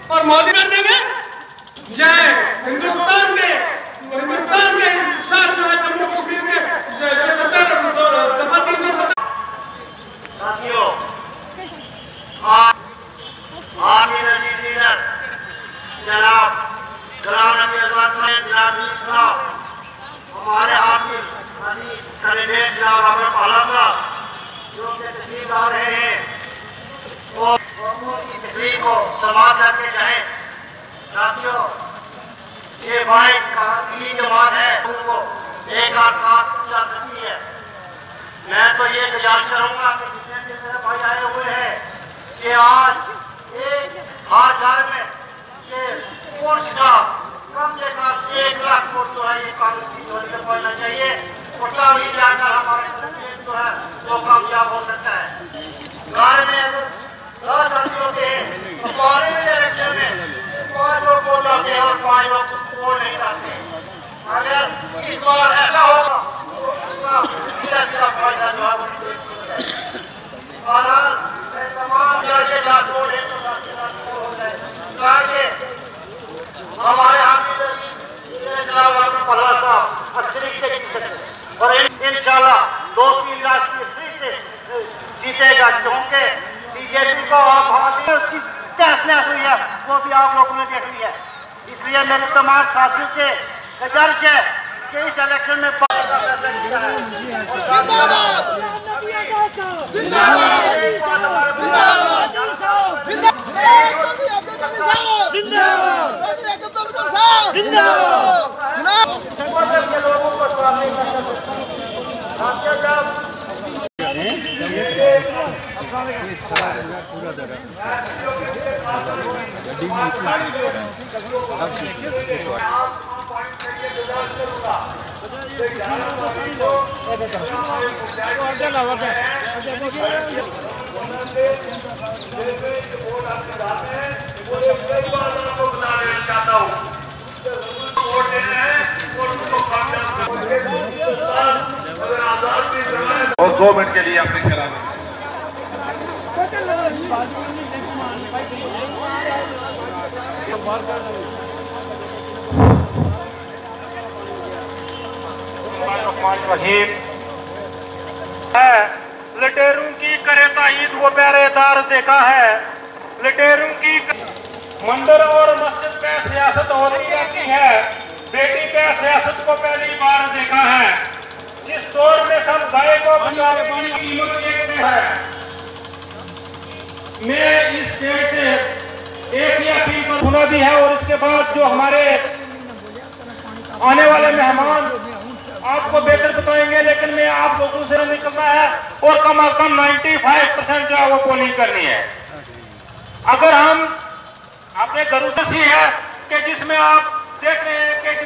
اور مودی کرنے میں جائے ہندوستان کے ساتھ جو ہے جموں کشمیر کے جو 70 دفعہ 370 ساتھیوں آپ کے عزیز لیڈر جناب نبی اعظم صاحب جناب میر صاحب ہمارے حافظ عزیز کینڈیڈیٹ جناب احمد پہلا صاحب جو کہ تشریف لا رہے ہیں اور قوموں کی تقریر کو سماعت کرتے جائیں. ساتھیوں یہ بھائی کاشمیری جماعت ہے ان کو ایک آدھ ساتھ کرتی ہے. میں تو یہ گزارش کروں گا کہ جتنے بھی میرے بھائی آئے ہوئے ہیں کہ آج ایک ہر گھر میں یہ پوسٹ کا کم سے کم 1 لاکھ ووٹ جو ہے یہ کانگریس کی جھولی میں پہنچنا چاہیے. پتا بھی کیا کر ہمارا کینڈیڈیٹ جو ہے وہ کامیاب ہو سکتا ہے. گھر میں 10 لڑکے ہوتے ہیں تو پارے میں الیکشن میں 5 لوگ ووٹ ڈالتے ہیں اور 5 لوگ ووٹ نہیں ڈالتے. اگر اس بار ایسا ہوگا تو اس کا اچھا فائدہ جو ہے وہ بہرحال میں تمام لڑکے لاکھ ووٹ ہیں تو ہو جائے تاکہ ہمارے حافظ جناب احمد پہلا صاحب اکثریت سے جیت سکتے اور انشاءاللہ 2-3 لاکھ کی اکثریت سے جیتے گا. کیونکہ بی جے پی کو آپ اس کی تحس نحس ہوئی ہے وہ بھی آپ لوگوں نے دیکھ لی ہے. اس لیے میرے تمام ساتھیوں سے گزارش ہے کہ اس الیکشن میں اور 2 منٹ کے لیے اپنے خیال میں لٹیروں کی کرے تائید وہ پہرے دار دیکھا ہے. لٹیروں کی مندر اور مسجد پہ سیاست ہوتی رہتی ہے. بیٹی پہ سیاست کو پہلی بار دیکھا ہے. جس دور میں سب گائے کو بچانے کی قیمت ایک میں ہے. میں اس اسٹیج سے ایک ہی اپیل کو سنا بھی ہے اور اس کے بعد جو ہمارے آنے والے مہمان آپ کو بہتر بتائیں گے, لیکن میں آپ لوگوں سے نکلنا ہے اور کم از کم 95% جو ہے وہ پولنگ کرنی ہے. اگر ہم اپنے گھروں سے ہے کہ جس میں آپ دیکھ رہے ہیں کہ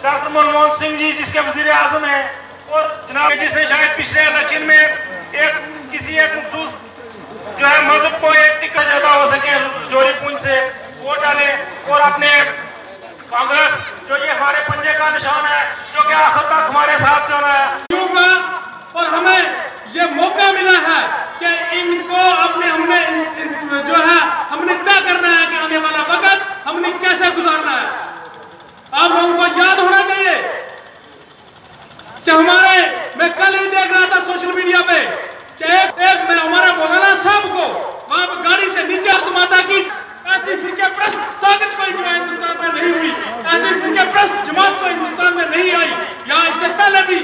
ڈاکٹر منموہن سنگھ جی جس کے وزیر اعظم ہیں اور جناب جس نے شاید پچھلے الیکشن میں کسی ایک مخصوص جو ہے مذہب کو ایک ٹکٹ زیادہ ہو سکے جوری پونچھ سے ووٹ ڈالے اور اپنے کانگریس جو یہ ہمارے پنجے کا نشان ہے جو کہ آخر تک ہمارے ساتھ جو ہے اور ہمیں یہ موقع ملا ہے کہ ان کو اپنے ہم نے طے کرنا ہے کہ آنے والا وقت ہم نے کیسے گزارنا ہے. آپ لوگوں کو یاد ہونا چاہیے کہ میں کل ہی دیکھ رہا تھا سوشل میڈیا پہ کہ ایک میں ہمارے مولانا صاحب کو وہاں پہ گاڑی سے نیچے آتماتا کی. ایسی فرقہ پرست طاقت کوئی جو ہے ہندوستان میں نہیں ہوئی, ایسی فرقہ پرست جماعت کو ہندوستان میں نہیں آئی. یہاں اس سے پہلے بھی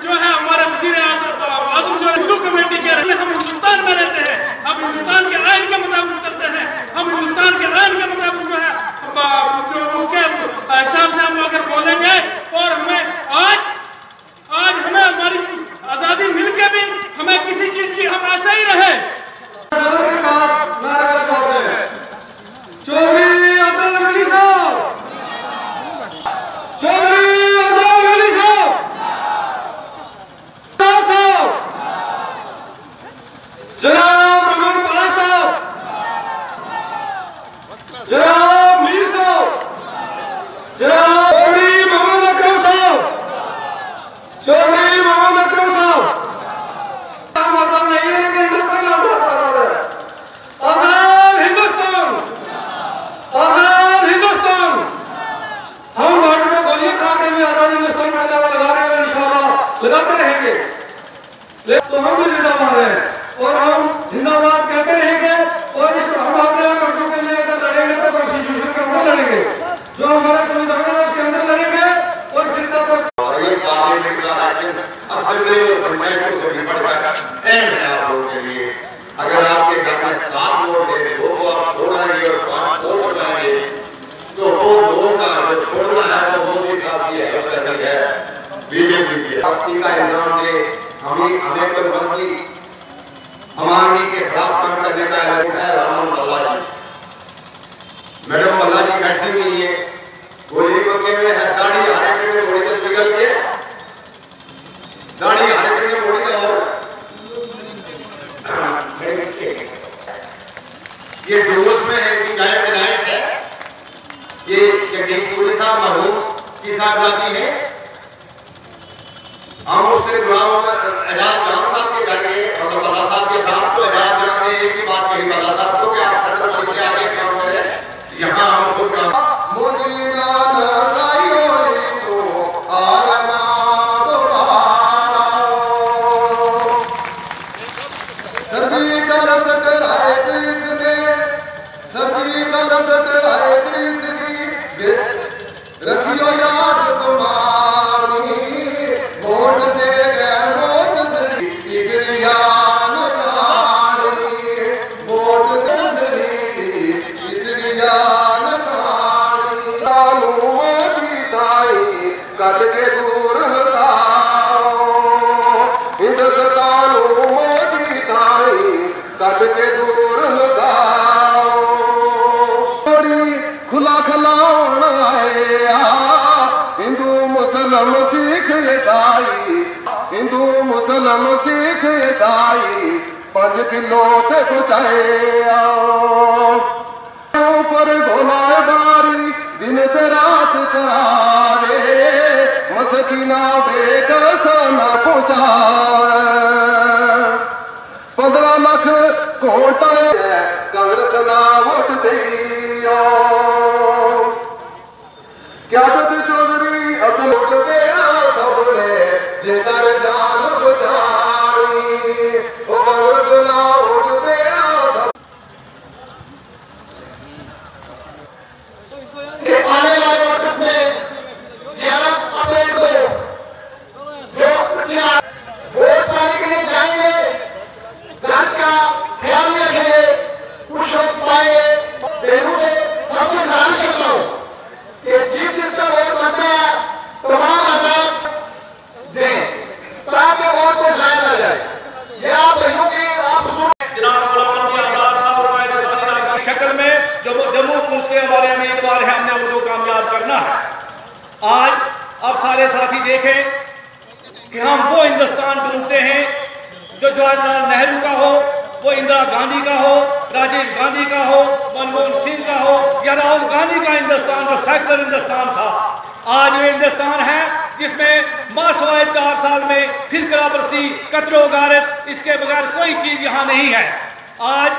جو ہے ہمارے وزیر اعظم جو ہندو کمیٹی کے رہے ہم ہندوستان میں رہتے ہیں, ہم ہندوستان کے آئین کے مطابق چلتے ہیں, ہم ہندوستان کے آئین کے مطابق جو ہے اس کے حساب سے ہم اگر بولیں گے اور ہمیں آج ہمیں ہماری آزادی مل کے بھی ہمیں کسی چیز کی ہم ایسا ہی رہے. چودھری عبد الغنی صاحب, چودھری عبد الغنی صاحب, جناب احمد پہلا صاحب, جناب میر صاحب, جناب چودھری محمد اکرم صاحب, چودھری محمد اکرم صاحب. ہم آزاد نہیں ہے کہ ہندوستان آزاد ہے, آزاد ہندوستان, تو ہم بھی زندہ باد ہیں اور ہم زندہ باد کہتے رہیں گے اور اس ہم اپنے حقوق کے لیے اگر لڑیں گے تو کانسٹیٹیوشن کے اندر لڑیں گے جو ہمارا سمویدھان ہے اس کے اندر لڑیں گے اور پھر اور یہ پارلیمنٹ کا الیکشن اسمبلی اور پنچایتوں سے بھی بڑھ کر اہم ہے آپ لوگوں کے لیے. اگر آپ کے گھر میں 7 ووٹ ہیں 2 کو آپ چھوڑیں گے اور 5 ووٹ بنائیں گے تو وہ 2 کا جو چھوڑنا ہے وہ مودی صاحب کی ہیلپ کرنی ہے بی جے پی کی. بستی کا انتظام دے ہمیں پر بلکہ ہماری کے خلاف کام کرنے کا اعلان ہے رامن بلّا جی. میڈم بلّا جی بیٹھی ہوئی ہے گولی مکے میں ہے داڑھی ہارے میں گولی تک نکل کے داڑھی ہارے میں گولی تک اور یہ ڈوس میں ہے کہ گائے ودائک ہے یہ جگدیش پوری صاحب مرحوم کی صاحبزادی ہے. ہم اس دن غلام اعجاز جان صاحب کے گھر گئے اور بلّا صاحب کے ساتھ تو اعجاز جان نے ایک ہی بات کہی بلّا صاحب کو کہ آپ سرکاری سے آگے کام کریں یہاں ہم خود کام ہندو مسلم سکھ عیسائی 5 کلو تے پہنچایا پر گولا باری دن تے رات کرارے مسکینہ بے کسانہ پہنچا 15 لاکھ کوٹا کانگریس نہ ووٹ دیا کیا چودھری اب ووٹ دینا سب نے جگر جان بچائی وہ کانگریس نہ ووٹ دینا سب آنے والے وقت میں 11 اپریل کو جو ووٹ پانے کے لیے جائیں گے گھر کا خیال رکھیں گے کچھ لوگ پائیں گے بہنوں سے سب سے گزارش کرتا ہوں کہ جس کا ووٹ بنتا ہے تمام آزاد دیں تاکہ ووٹ کو ضائع نہ جائے. یہ آپ بہنوں کی آپ جناب غلام نبی آزاد صاحب قائد ثانی علاقہ کی شکل میں جموں پوچھ کے ہمارے امیدوار ہیں ہم نے ان کو کامیاب کرنا ہے. آج اب سارے ساتھی دیکھیں کہ ہم وہ ہندوستان ڈھونڈتے ہیں جو جواہر لال نہرو کا ہو وہ اندرا گاندھی کا ہو راجیو گاندھی کا ہو منموہن سنگھ کا ہو یا راہل گاندھی کا ہندوستان جو سیکولر ہندوستان تھا. آج یہ ہندوستان ہے جس میں ماسوائے 4 سال میں فرقہ پرستی قتل و غارت اس کے بغیر کوئی چیز یہاں نہیں ہے. آج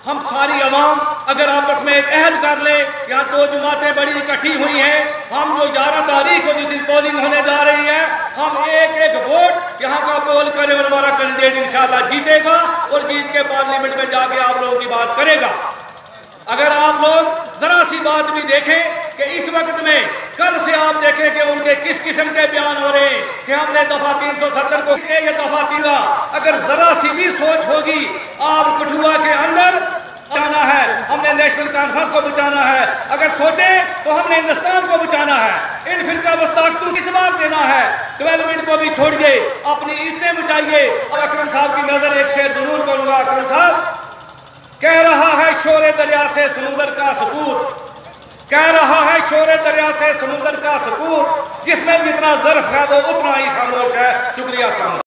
ہم ساری عوام اگر آپس میں ایک عہد کر لیں یہاں 2 جماعتیں بڑی اکٹھی ہوئی ہیں ہم جو 11 تاریخ کو جس دن پولنگ ہونے جا رہی ہے ہم ایک ووٹ یہاں کا پول کرے اور ہمارا کینڈیڈیٹ انشاءاللہ جیتے گا اور جیت کے پارلیمنٹ میں جا کے آپ لوگوں کی بات کرے گا. اگر آپ لوگ ذرا سی بات بھی دیکھیں کہ اس وقت میں کل سے آپ دیکھیں کہ ان کے کس قسم کے بیان ہو رہے ہیں کہ ہم نے دفعہ 370 کو یہ دفعہ 3 اگر ذرا سی بھی سوچ ہوگی آپ کٹھوعہ کے اندر بچانا ہے ہم نے نیشنل کانفرنس کو بچانا ہے اگر سوچیں تو ہم نے ہندوستان کو بچانا ہے ان فرقہ طاقتوں کو اس بار دینا ہے ڈیولپمنٹ کو بھی چھوڑیے اپنی عزتیں بچائیے. اور اکرم صاحب کی نظر ایک شعر ضرور کروں گا. اکرم صاحب کہہ رہا ہے شور دریا سے سمندر کا سکوت کہہ رہا ہے شور دریا سے سمندر کا سکوت جس میں جتنا ظرف ہے وہ اتنا ہی خاموش ہے. شکریہ سامنے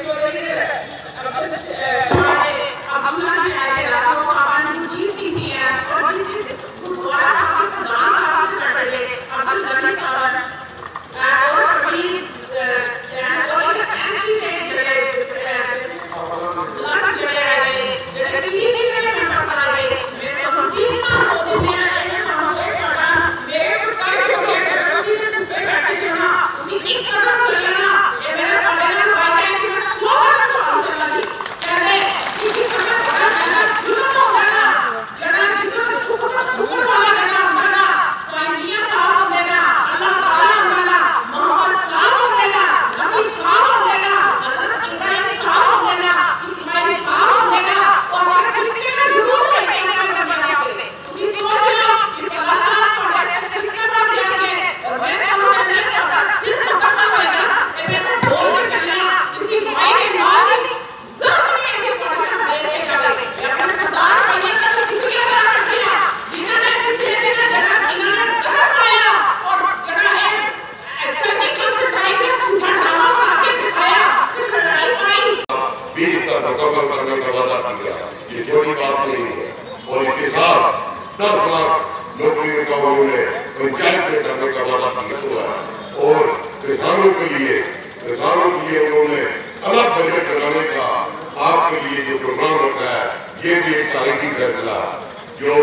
Gracias. انہوں نے پنچایت میں کرنے کا وعدہ کیا ہوا ہے اور کسانوں کے لیے انہوں نے الگ بجٹ بنانے کا آپ کے لیے جو پروگرام رکھا ہے یہ بھی ایک تاریخی فیصلہ جو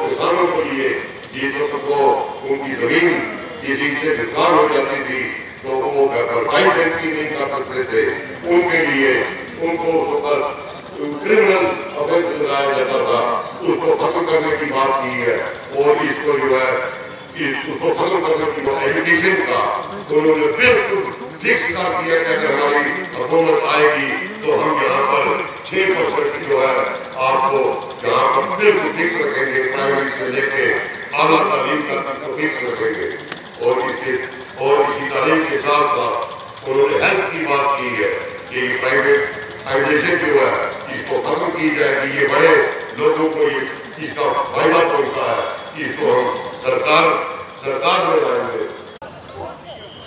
کسانوں کے لیے یہ جو ان کی زمین کسی سے نقصان ہو جاتی تھی تو وہ بھرپائی بینکی نہیں کر سکتے تھے ان کے لیے ان کو اس وقت کرمنل افینس بتایا جاتا تھا اس کو ختم کرنے کی بات کی ہے اور اس کو جو ہے اس کو ختم کرنے کی ایجوکیشن کا انہوں نے بالکل فکس کر دیا کہ اگر ہماری حکومت آئے گی تو ہم یہاں پر 6% جو ہے آپ کو یہاں پر بالکل فکس رکھیں گے پرائمری سے لے کے اعلیٰ تعلیم تک کو فکس رکھیں گے اور اسی تعلیم کے ساتھ ساتھ انہوں نے ہیلتھ کی بات کی ہے کہ یہ پرائیویٹائزیشن جو ہے اس کو ختم کی جائے گی یہ بڑے لوگوں کو اس کا فائدہ پہنچتا ہے اس کو ہم سرکار میں لائیں گے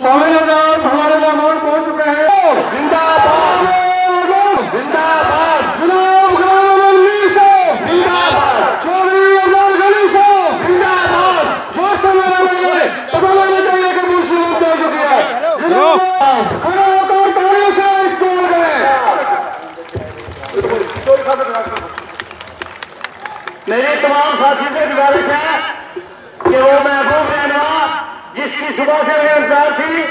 ہمارے مہمان پہنچ چکے ہیں زندہ باد زندہ باد غلام علی صاحب زندہ باد چودھری افضل غنی صاحب زندہ باد موسم میں پتہ لگنا چاہیے کہ مرشد ہو چکی ہے سے اس کو میری تمام ساتھی سے گزارش ہے کہ وہ محبوب رہنما جس کی صبح سے انتظار تھی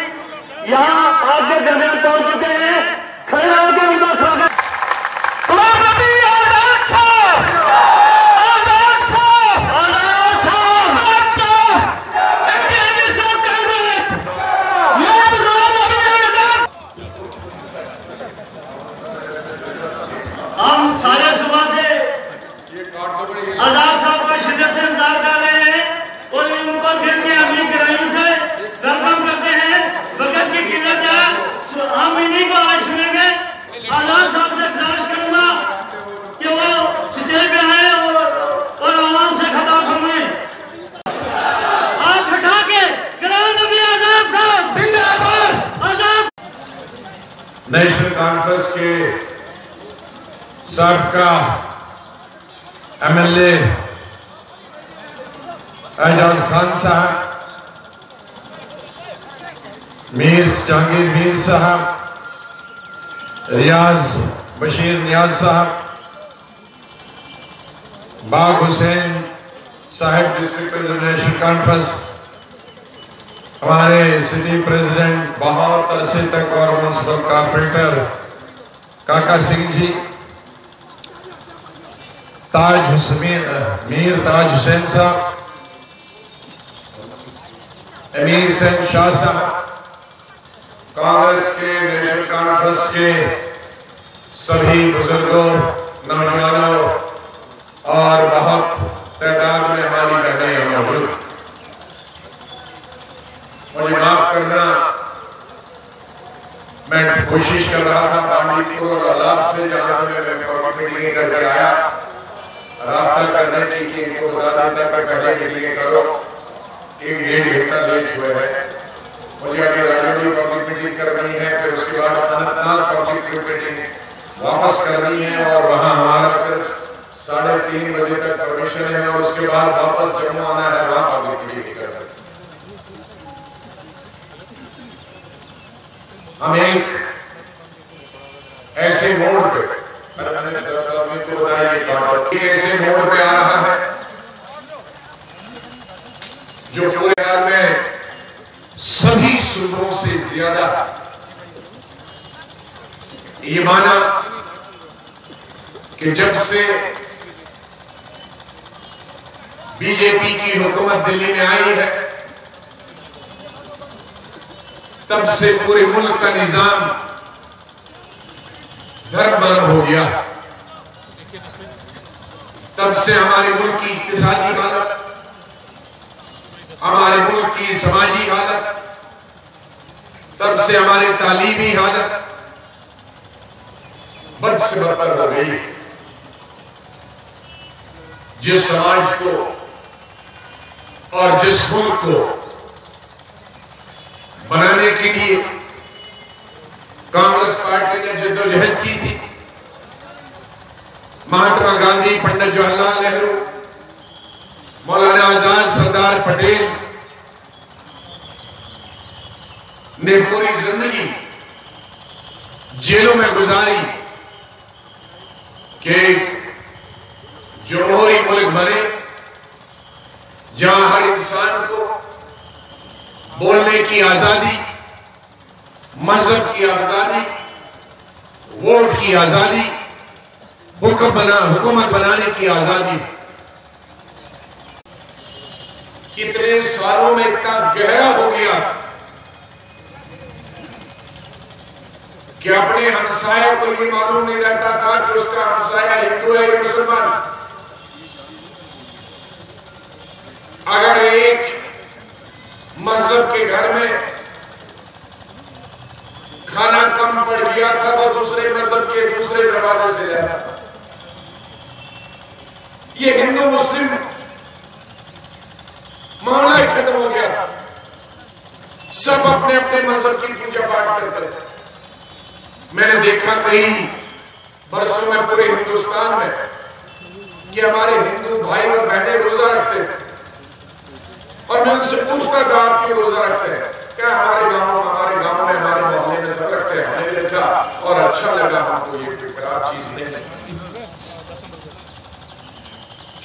یہاں آپ کے درمیان پہنچ چکے ہیں کھڑے ہو کے ان کا سواگت ہم سارے صبح سے آزاد صاحب کا شدت سے انتظار کر رہے ہیں اور ان کو دل کی اپنی گہرائیوں سے ویلکم کرتے ہیں وقت کی قلت ہے ہم انہیں کو آج سنیں گے آزاد صاحب سے گزارش کروں گا کہ وہ سٹیج پہ آئے اور عوام سے خطاب فرمائیں ہاتھ اٹھا کے غلام نبی آزاد صاحب زندہ باد آزاد نیشنل کانفرنس کے سابقہ ایم ایل اے اعجاز خان صاحب میر جہانگیر میر صاحب ریاض بشیر نیاز صاحب باغ حسین صاحب ڈسٹرکٹ پریزیڈنٹ نیشنل کانفرنس ہمارے سٹی پریزیڈنٹ بہت عرصے تک اور میونسپل کارپوریٹر کاکا سنگھ جی میر تاج حسین صاحب امیر سین شاہ صاحب کانگریس کے نیشنل کانفرنس کے سبھی بزرگوں نوجوانوں اور بہت تعداد میں ہماری بہنیں یہاں موجود مجھے معاف کرنا میں کوشش کر رہا تھا بانڈی پور اور عذاب سے جہاں سے میں میٹنگ کر کے آیا رابطہ کرنے کی کہ ان کو بتا دیتا کہ پہلے میٹنگ کرو 1.5 گھنٹہ لیٹ ہوئے ہیں مجھے آگے راجوری پبلک میٹنگ کرنی ہے پھر اس کے بعد انتناگ پبلک میٹنگ واپس کرنی ہے اور وہاں ہمارا صرف 3:30 بجے تک پرمیشن ہے اور اس کے بعد واپس جموں آنا ہے وہاں پبلک میٹنگ کرنا ہے ہم ایک ایسے موڑ پہ ایک ایسے موڑ پہ آ رہا ہے جو پورے عالم میں سبھی صوبوں سے زیادہ یہ مانا کہ جب سے بی جے پی کی حکومت دلی میں آئی ہے تب سے پورے ملک کا نظام دھرمار ہو گیا تب سے ہمارے ملک کی اقتصادی حالت ہمارے ملک کی سماجی حالت تب سے ہماری تعلیمی حالت بد سے بدتر ہو گئی جس سماج کو اور جس ملک کو بنانے کے لیے کانگریس پارٹی نے جدوجہد کی تھی مہاتما گاندھی پنڈت جواہر لال نہرو مولانا آزاد سردار پٹیل نے پوری زندگی جیلوں میں گزاری کہ ایک جمہوری ملک بنے جہاں ہر انسان کو بولنے کی آزادی، مذہب کی آزادی، ووٹ کی آزادی، حکومت بنانے کی آزادی. اتنے سالوں میں اتنا گہرا ہو گیا کہ اپنے ہمسایہ کو یہ معلوم نہیں رہتا تھا کہ اس کا ہمسایہ ہندو ہے یا مسلمان. اگر ایک مذہب کے گھر میں کھانا کم پڑ گیا تھا تو دوسرے مذہب کے دوسرے دروازے سے لے آتا. یہ ہندو مسلم معاملہ ہی ختم ہو گیا تھا. سب اپنے اپنے مذہب کی پوجا پاٹ کرتے تھے. میں نے دیکھا کئی برسوں میں پورے ہندوستان میں کہ ہمارے ہندو بھائی اور بہنیں روزہ رکھتے تھے اور میں ان سے پوچھتا تھا آپ کیوں روزہ رکھتے ہیں؟ کیا ہمارے گاؤں میں ہمارے محلے میں سب رکھتے ہیں. ہمیں بھی رکھا اور اچھا لگا. ہم کو یہ کوئی خراب چیز نہیں لگی.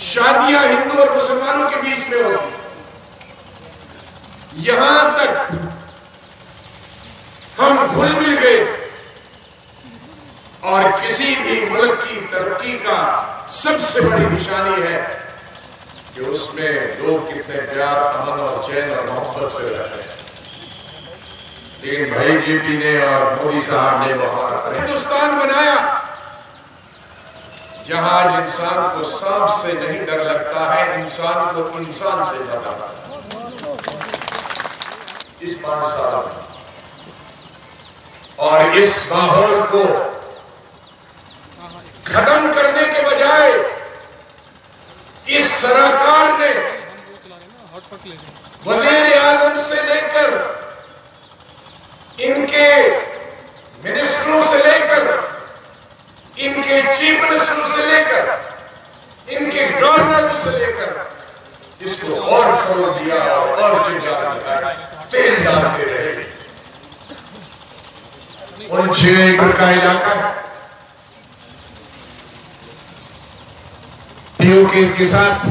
شادیاں ہندو اور مسلمانوں کے بیچ میں ہوتی یہاں تک ہم گھل مل گئے تھے. اور کسی بھی ملک کی ترقی کا سب سے بڑی نشانی ہے کہ اس میں لوگ کتنے پیار، امن اور چین اور محبت سے رہتے ہیں. لیکن بھائی جی پی نے اور مودی صاحب نے وہاں ہندوستان بنایا جہاں آج انسان کو سانپ سے نہیں ڈر لگتا ہے، انسان کو انسان سے ڈر لگتا ہے. اس 5 سال میں اور اس ماحول کو ختم کرنے کے بجائے اس سرکار نے وزیر اعظم سے لے کر ان کے منسٹروں سے لے کر ان کے چیف منسٹروں سے لے کر ان کے گورنروں سے لے کر اس کو اور چھوڑ دیا اور چنگا دیا. تیل ڈالتے رہے. ان 6 ایکڑ کا علاقہ پیو کے ساتھ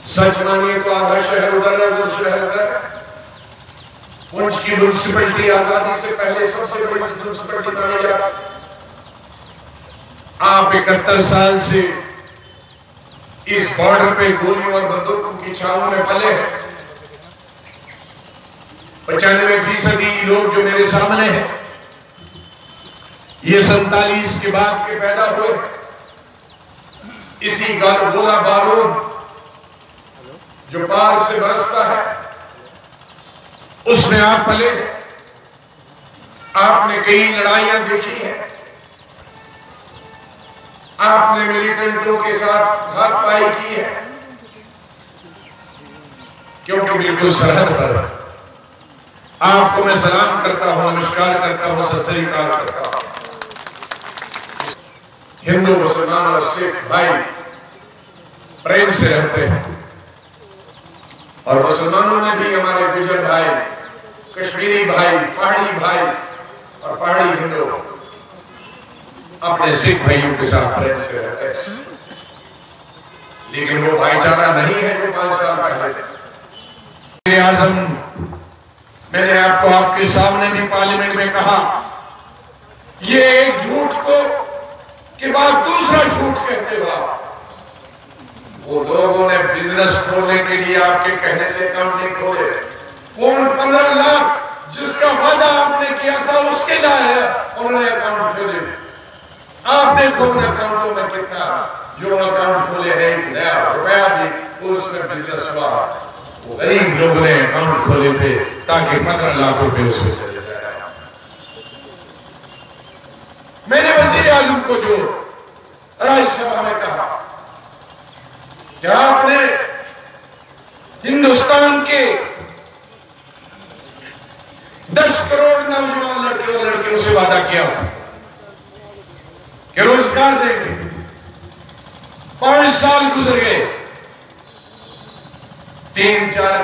سچ مانیے تو آدھا شہر ادھر ہے، ادھر شہر ادھر. پونچھ کی میونسپلٹی آزادی سے پہلے سب سے بڑی میونسپلٹی مانی جاتی. آپ 71 سال سے اس بارڈر پہ گولیوں اور بندوقوں کی چھاؤں میں پلے ہیں. 95% لوگ جو میرے سامنے ہیں یہ 47 کے بعد کے پیدا ہوئے. اسی گولا بارود جو پار سے برستا ہے اس میں آپ پلے. آپ نے کئی لڑائیاں دیکھی ہیں. آپ نے ملیٹنٹوں کے ساتھ ہاتھ پائی کی ہے کیونکہ بالکل سرحد پر ہے. آپ کو میں سلام کرتا ہوں، نمسکار کرتا ہوں، ست سری اکال کرتا ہوں. ہندو مسلمان اور سکھ بھائی پریم سے رہتے ہیں اور مسلمانوں میں بھی ہمارے گجر بھائی، کشمیری بھائی، پہاڑی بھائی اور پہاڑی ہندو اپنے سکھ بھائیوں کے ساتھ پریم سے رہتے ہیں. لیکن وہ بھائی چارہ نہیں ہے جو 5 سال پہلے تھے. وزیر اعظم، میں نے آپ کو آپ کے سامنے بھی پارلیمنٹ میں کہا یہ ایک جھوٹ کو کے بعد دوسرا جھوٹ کہتے ہو. وہ لوگوں نے بزنس کھولنے کے لیے آپ کے کہنے سے کام نہیں کھولے. وہ 15 لاکھ جس کا وعدہ آپ نے کیا تھا اس کے لائے انہوں نے اکاؤنٹ کھولے. آپ دیکھو ان اکاؤنٹوں میں کتنا جو اکاؤنٹ کھولے ہیں، 1 نیا روپیہ بھی اس میں بزنس ہوا. وہ غریب لوگوں نے اکاؤنٹ کھولے تھے تاکہ 15 لاکھ روپے اس میں چلے جائے. میں نے وزیر اعظم کو جو راج سبھا میں کہا کہ آپ نے ہندوستان کے 10 کروڑ نوجوان لڑکے اور لڑکیوں سے وعدہ کیا تھا کہ روزگار دیں گے. 5 سال گزر گئے، 3-4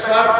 7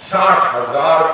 60,000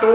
2,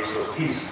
130